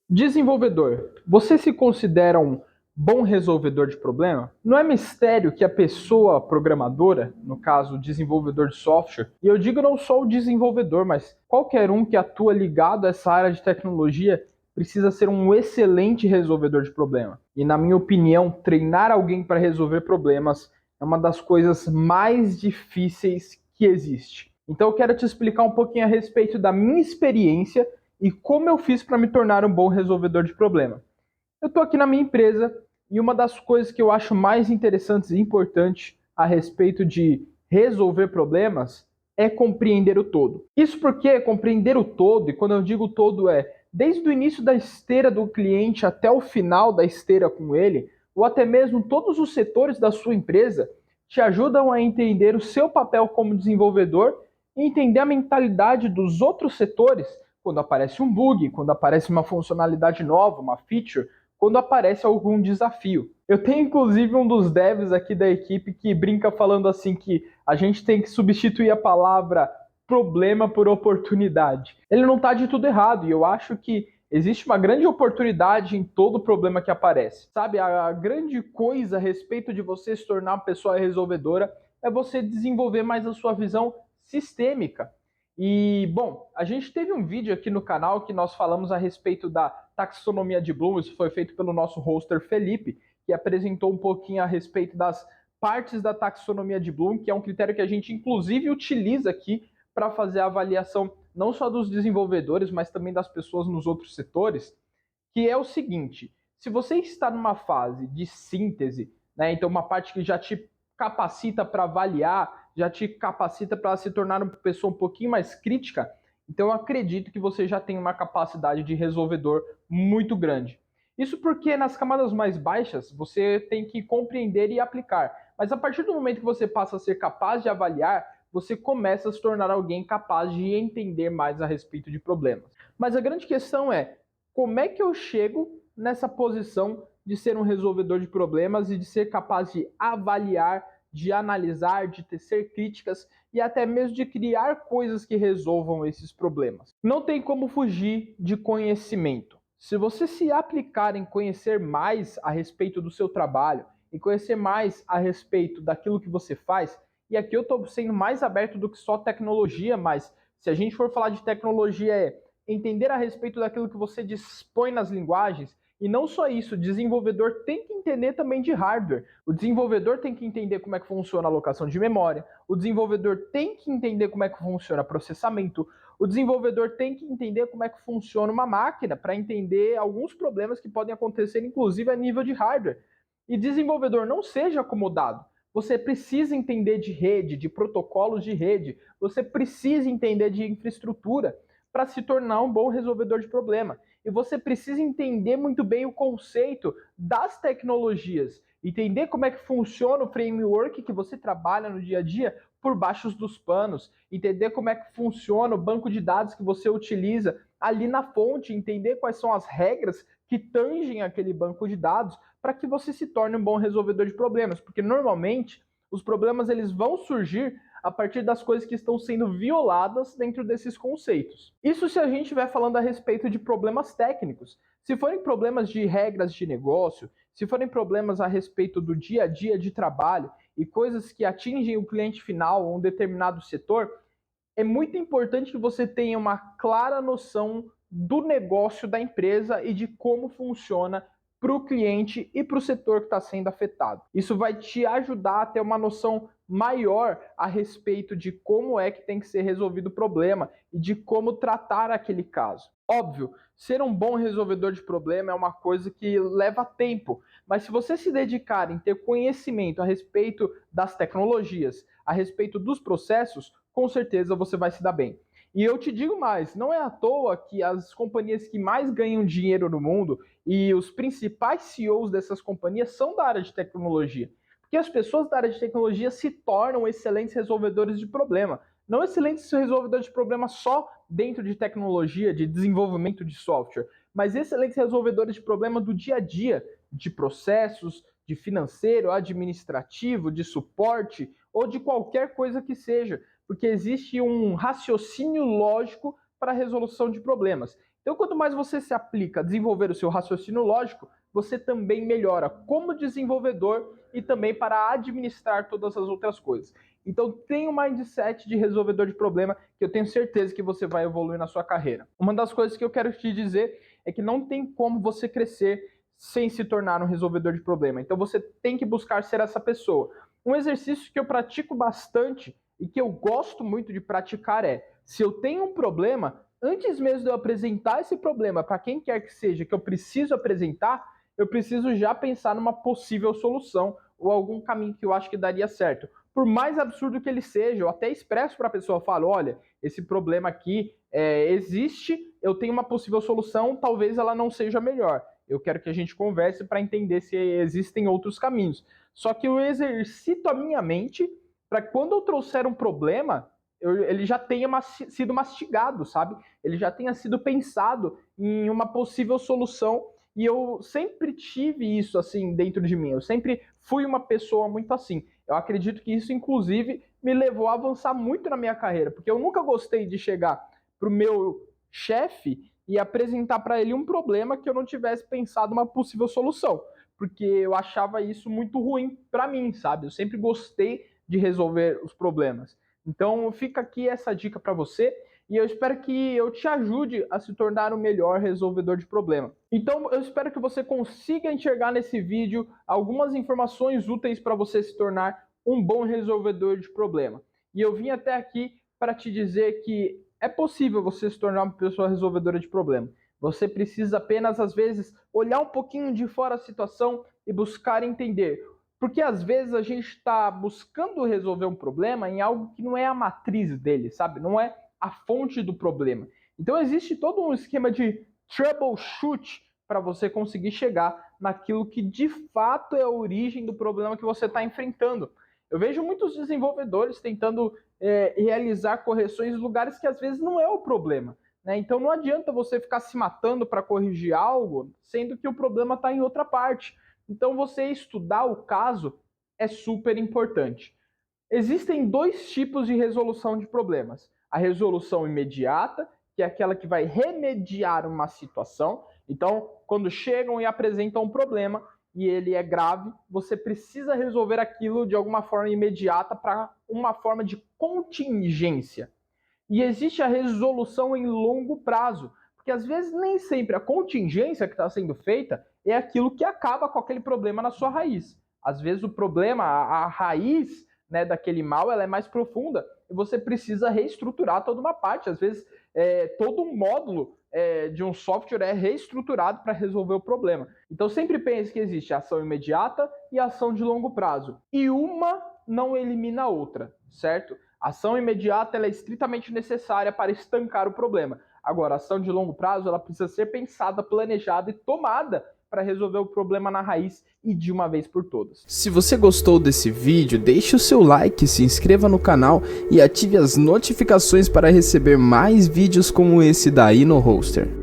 Desenvolvedor, você se considera um bom resolvedor de problema? Não é mistério que a pessoa programadora, no caso desenvolvedor de software, e eu digo não só o desenvolvedor, mas qualquer um que atua ligado a essa área de tecnologia, precisa ser um excelente resolvedor de problema. E na minha opinião, treinar alguém para resolver problemas é uma das coisas mais difíceis que existe. Então eu quero te explicar um pouquinho a respeito da minha experiência e como eu fiz para me tornar um bom resolvedor de problema. Eu estou aqui na minha empresa e uma das coisas que eu acho mais interessantes e importantes a respeito de resolver problemas é compreender o todo. Isso porque compreender o todo, e quando eu digo todo é desde o início da esteira do cliente até o final da esteira com ele, ou até mesmo todos os setores da sua empresa, te ajudam a entender o seu papel como desenvolvedor e entender a mentalidade dos outros setores quando aparece um bug, quando aparece uma funcionalidade nova, uma feature, quando aparece algum desafio. Eu tenho inclusive um dos devs aqui da equipe que brinca falando assim que a gente tem que substituir a palavra problema por oportunidade. Ele não está de tudo errado e eu acho que existe uma grande oportunidade em todo problema que aparece. Sabe, a grande coisa a respeito de você se tornar uma pessoa resolvedora é você desenvolver mais a sua visão sistêmica. E, bom, a gente teve um vídeo aqui no canal que nós falamos a respeito da taxonomia de Bloom, isso foi feito pelo nosso hoster Felipe, que apresentou um pouquinho a respeito das partes da taxonomia de Bloom, que é um critério que a gente inclusive utiliza aqui para fazer a avaliação não só dos desenvolvedores, mas também das pessoas nos outros setores, que é o seguinte: se você está numa fase de síntese, né, então uma parte que já te capacita para avaliar, já te capacita para se tornar uma pessoa um pouquinho mais crítica, então eu acredito que você já tem uma capacidade de resolvedor muito grande. Isso porque nas camadas mais baixas você tem que compreender e aplicar, mas a partir do momento que você passa a ser capaz de avaliar, você começa a se tornar alguém capaz de entender mais a respeito de problemas. Mas a grande questão é, como é que eu chego nessa posição de ser um resolvedor de problemas e de ser capaz de avaliar, de analisar, de tecer críticas e até mesmo de criar coisas que resolvam esses problemas? Não tem como fugir de conhecimento. Se você se aplicar em conhecer mais a respeito do seu trabalho, e conhecer mais a respeito daquilo que você faz, e aqui eu estou sendo mais aberto do que só tecnologia, mas se a gente for falar de tecnologia é entender a respeito daquilo que você dispõe nas linguagens, e não só isso, o desenvolvedor tem que entender também de hardware. O desenvolvedor tem que entender como é que funciona a alocação de memória, o desenvolvedor tem que entender como é que funciona processamento, o desenvolvedor tem que entender como é que funciona uma máquina para entender alguns problemas que podem acontecer, inclusive a nível de hardware. E desenvolvedor, não seja acomodado. Você precisa entender de rede, de protocolos de rede, você precisa entender de infraestrutura para se tornar um bom resolvedor de problema. E você precisa entender muito bem o conceito das tecnologias, entender como é que funciona o framework que você trabalha no dia a dia por baixo dos panos, entender como é que funciona o banco de dados que você utiliza ali na fonte, entender quais são as regras que tangem aquele banco de dados para que você se torne um bom resolvedor de problemas, porque normalmente os problemas eles vão surgir a partir das coisas que estão sendo violadas dentro desses conceitos. Isso se a gente estiver falando a respeito de problemas técnicos. Se forem problemas de regras de negócio, se forem problemas a respeito do dia a dia de trabalho e coisas que atingem o cliente final ou um determinado setor, é muito importante que você tenha uma clara noção do negócio da empresa e de como funciona para o cliente e para o setor que está sendo afetado. Isso vai te ajudar a ter uma noção maior a respeito de como é que tem que ser resolvido o problema e de como tratar aquele caso. Óbvio, ser um bom resolvedor de problema é uma coisa que leva tempo, mas se você se dedicar em ter conhecimento a respeito das tecnologias, a respeito dos processos, com certeza você vai se dar bem. E eu te digo mais, não é à toa que as companhias que mais ganham dinheiro no mundo e os principais CEOs dessas companhias são da área de tecnologia. Porque as pessoas da área de tecnologia se tornam excelentes resolvedores de problema. Não excelentes resolvedores de problema só dentro de tecnologia, de desenvolvimento de software, mas excelentes resolvedores de problema do dia a dia, de processos, de financeiro, administrativo, de suporte ou de qualquer coisa que seja, porque existe um raciocínio lógico para a resolução de problemas. Então, quanto mais você se aplica a desenvolver o seu raciocínio lógico, você também melhora como desenvolvedor e também para administrar todas as outras coisas. Então, tenha um mindset de resolvedor de problema que eu tenho certeza que você vai evoluir na sua carreira. Uma das coisas que eu quero te dizer é que não tem como você crescer sem se tornar um resolvedor de problema. Então, você tem que buscar ser essa pessoa. Um exercício que eu pratico bastante e que eu gosto muito de praticar é, se eu tenho um problema, antes mesmo de eu apresentar esse problema para quem quer que seja que eu preciso apresentar, eu preciso já pensar numa possível solução ou algum caminho que eu acho que daria certo. Por mais absurdo que ele seja, eu até expresso para a pessoa, falo, olha, esse problema aqui existe, eu tenho uma possível solução, talvez ela não seja melhor. Eu quero que a gente converse para entender se existem outros caminhos. Só que eu exercito a minha mente para quando eu trouxer um problema, ele já tenha sido mastigado, sabe? Ele já tenha sido pensado em uma possível solução. E eu sempre tive isso assim dentro de mim. Eu sempre fui uma pessoa muito assim. Eu acredito que isso, inclusive, me levou a avançar muito na minha carreira, porque eu nunca gostei de chegar pro meu chefe e apresentar para ele um problema que eu não tivesse pensado uma possível solução, porque eu achava isso muito ruim para mim, sabe? Eu sempre gostei de resolver os problemas. Então, fica aqui essa dica para você. E eu espero que eu te ajude a se tornar um melhor resolvedor de problema. Então, eu espero que você consiga enxergar nesse vídeo algumas informações úteis para você se tornar um bom resolvedor de problema. E eu vim até aqui para te dizer que é possível você se tornar uma pessoa resolvedora de problema. Você precisa apenas, às vezes, olhar um pouquinho de fora a situação e buscar entender. Porque às vezes a gente está buscando resolver um problema em algo que não é a matriz dele, sabe? Não é a fonte do problema. Então existe todo um esquema de troubleshoot para você conseguir chegar naquilo que de fato é a origem do problema que você está enfrentando. Eu vejo muitos desenvolvedores tentando realizar correções em lugares que às vezes não é o problema, né? Então não adianta você ficar se matando para corrigir algo, sendo que o problema está em outra parte. Então você estudar o caso é super importante. Existem dois tipos de resolução de problemas. A resolução imediata, que é aquela que vai remediar uma situação. Então, quando chegam e apresentam um problema e ele é grave, você precisa resolver aquilo de alguma forma imediata para uma forma de contingência. E existe a resolução em longo prazo, porque às vezes nem sempre a contingência que está sendo feita é aquilo que acaba com aquele problema na sua raiz. Às vezes o problema, a raiz, né, daquele mal, ela é mais profunda e você precisa reestruturar toda uma parte. Às vezes todo um módulo de um software é reestruturado para resolver o problema. Então sempre pense que existe ação imediata e ação de longo prazo. E uma não elimina a outra, certo? A ação imediata ela é estritamente necessária para estancar o problema. Agora, a ação de longo prazo ela precisa ser pensada, planejada e tomada para resolver o problema na raiz e de uma vez por todas. Se você gostou desse vídeo, deixe o seu like, se inscreva no canal e ative as notificações para receber mais vídeos como esse da InnoHoster.